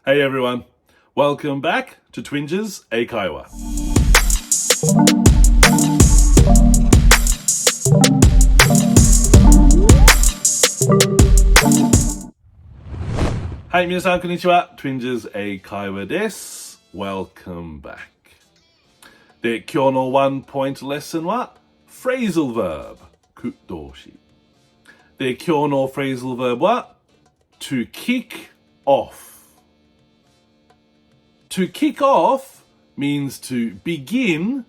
Hey everyone, welcome back to Twinges 英会話。はい、皆さんこんにちは。Twinges 英会話です。Welcome back。で、今日のワンポイントレッスンは Phrasal Verb 句動詞。で、今日の Phrasal Verb は to kick off。To kick off means to begin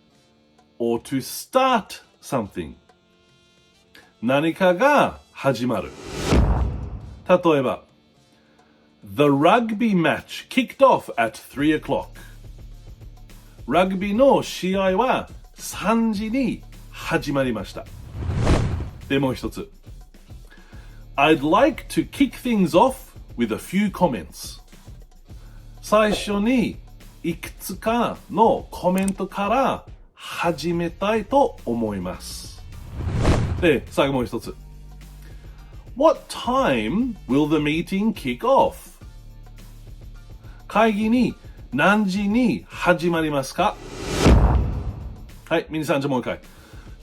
or to start something. 何かが始まる。例えば、The rugby match kicked off at 3 o'clock. ラグビーの試合は3時に始まりました。でもう一つ。I'd like to kick things off with a few comments.最初にいくつかのコメントから始めたいと思います。で、最後もう一つ。What time will the meeting kick off? 会議に何時に始まりますか？はい、皆さんじゃもう一回。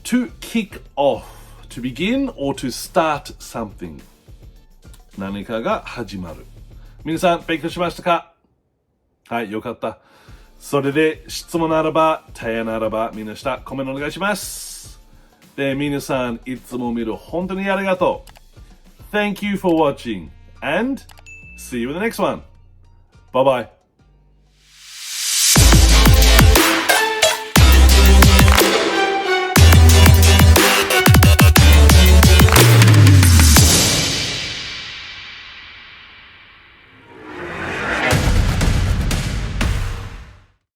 To kick off, to begin or to start something. 何かが始まる。皆さん勉強しましたか？はい、よかった。それで質問ならば、提案ならば、みんな下、コメントお願いします。で、皆さん、いつも見る本当にありがとう。Thank you for watching and see you in the next one. Bye bye.